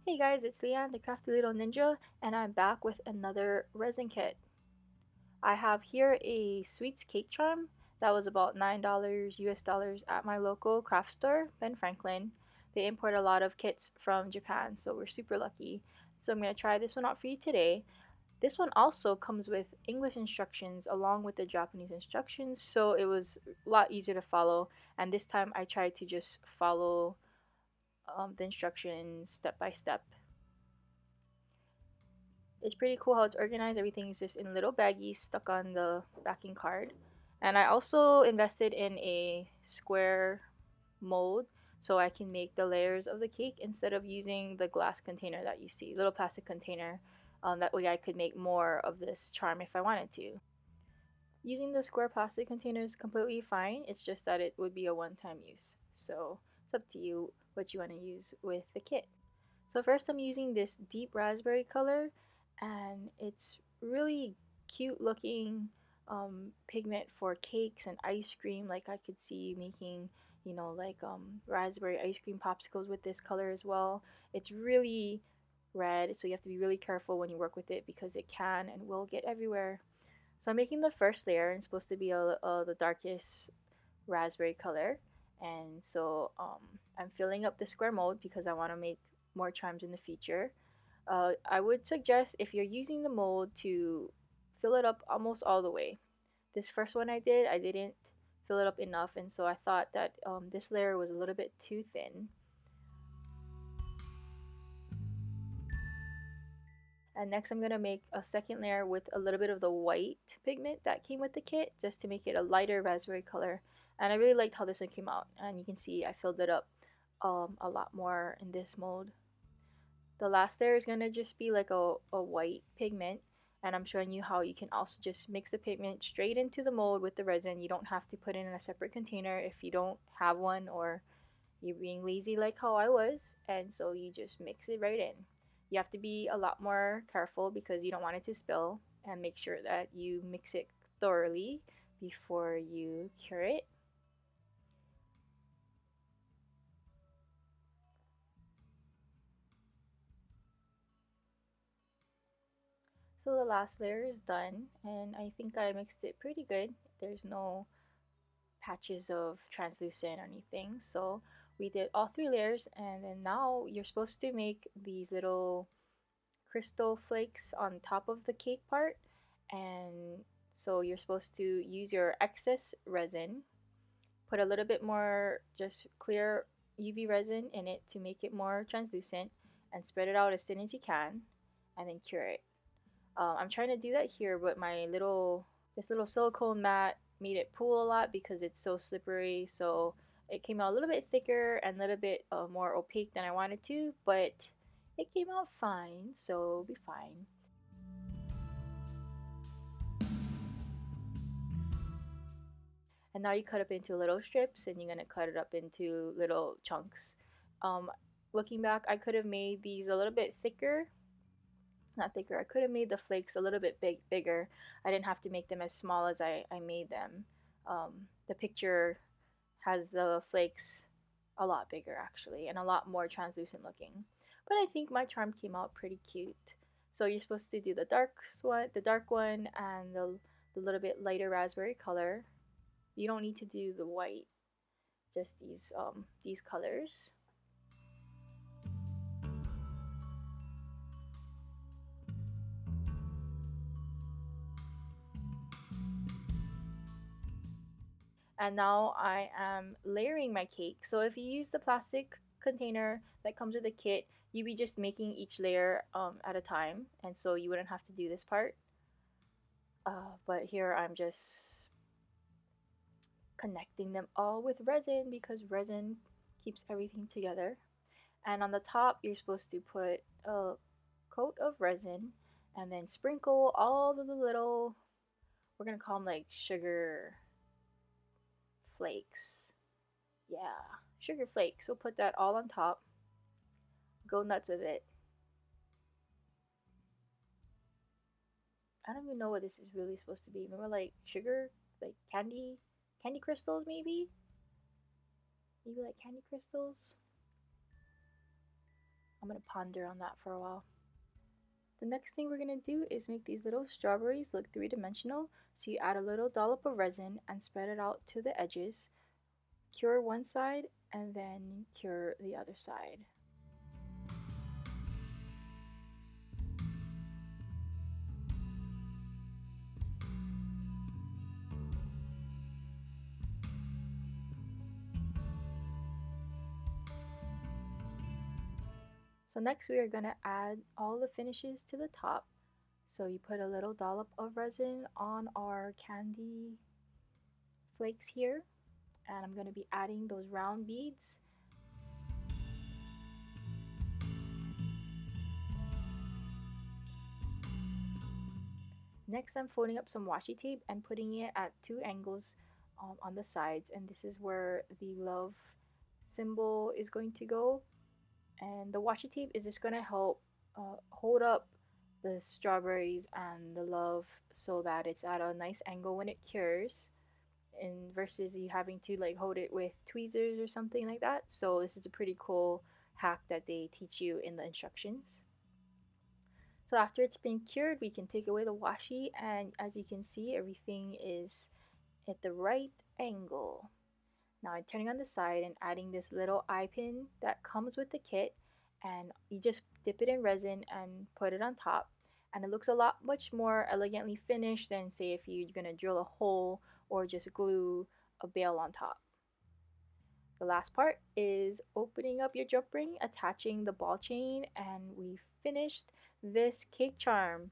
Hey guys, it's Leanne, the Crafty Little Ninja, and I'm back with another resin kit. I have here a sweets cake charm that was about $9 US dollars at my local craft store, Ben Franklin. They import a lot of kits from Japan, so we're super lucky. So I'm going to try this one out for you today. This one also comes with English instructions along with the Japanese instructions, so it was a lot easier to follow. And this time I tried to just follow the instructions step by step. It's pretty cool how it's organized. Everything is just in little baggies stuck on the backing card. And I also invested in a square mold so I can make the layers of the cake instead of using the glass container that you see, little plastic container. That way I could make more of this charm if I wanted to. Using the square plastic container is completely fine. It's just that it would be a one-time use. So it's up to you what you want to use with the kit. So first I'm using this deep raspberry color, and it's really cute looking pigment for cakes and ice cream. Like I could see making, like raspberry ice cream popsicles with this color as well. It's really red, so you have to be really careful when you work with it because it can and will get everywhere. So I'm making the first layer, and it's supposed to be the darkest raspberry color. And so I'm filling up the square mold because I want to make more charms in the future. I would suggest if you're using the mold to fill it up almost all the way. This first one I didn't fill it up enough, and so I thought that this layer was a little bit too thin. And next I'm going to make a second layer with a little bit of the white pigment that came with the kit just to make it a lighter raspberry color. And I really liked how this one came out, and you can see I filled it up a lot more in this mold. The last layer is going to just be like a white pigment, and I'm showing you how you can also just mix the pigment straight into the mold with the resin. You don't have to put it in a separate container if you don't have one or you're being lazy like how I was, and so you just mix it right in. You have to be a lot more careful because you don't want it to spill, and make sure that you mix it thoroughly before you cure it. So the last layer is done, and I think I mixed it pretty good. There's no patches of translucent or anything. So we did all three layers, and then now you're supposed to make these little crystal flakes on top of the cake part. And so you're supposed to use your excess resin, put a little bit more just clear UV resin in it to make it more translucent, and spread it out as thin as you can, and then cure it. I'm trying to do that here, but this little silicone mat made it pool a lot because it's so slippery. So it came out a little bit thicker and a little bit more opaque than I wanted to, but it came out fine, so it'll be fine. And now you cut up into little strips, and you're gonna cut it up into little chunks. Um, Looking back, I could have made these a little bit thicker, not thicker. I could have made the flakes a little bit bigger. I didn't have to make them as small as I made them. The picture has the flakes a lot bigger actually, and a lot more translucent looking. But I think my charm came out pretty cute. So you're supposed to do the dark one, and the little bit lighter raspberry color. You don't need to do the white, just these colors. And now I am layering my cake. So if you use the plastic container that comes with the kit, you'd be just making each layer at a time, and so you wouldn't have to do this part. But here I'm just connecting them all with resin because resin keeps everything together. And on the top, you're supposed to put a coat of resin and then sprinkle all of the little, we're gonna call them like sugar flakes. Yeah, sugar flakes. We'll put that all on top. Go nuts with it. I don't even know what this is really supposed to be. Remember, like sugar, like candy crystals, maybe? Maybe like candy crystals? I'm gonna ponder on that for a while. The next thing we're gonna do is make these little strawberries look three-dimensional. So you add a little dollop of resin and spread it out to the edges. Cure one side and then cure the other side. So next we are going to add all the finishes to the top. So you put a little dollop of resin on our candy flakes here, and I'm going to be adding those round beads. Next I'm folding up some washi tape and putting it at 2 angles on the sides, and this is where the love symbol is going to go. And the washi tape is just going to help hold up the strawberries and the love so that it's at a nice angle when it cures, and versus you having to like hold it with tweezers or something like that. So this is a pretty cool hack that they teach you in the instructions. So after it's been cured, we can take away the washi, and as you can see, everything is at the right angle. Now I'm turning on the side and adding this little eye pin that comes with the kit, and you just dip it in resin and put it on top, and it looks a lot much more elegantly finished than say if you're gonna drill a hole or just glue a bail on top. The last part is opening up your jump ring, attaching the ball chain, and we finished this cake charm.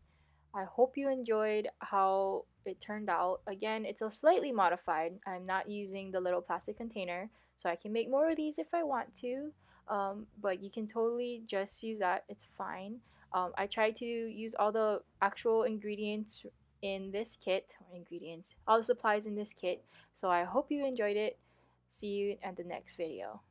I hope you enjoyed how it turned out. Again, it's a slightly modified. I'm not using the little plastic container, so I can make more of these if I want to. But you can totally just use that. It's fine. I tried to use all the actual ingredients in this kit, all the supplies in this kit. So I hope you enjoyed it. See you at the next video.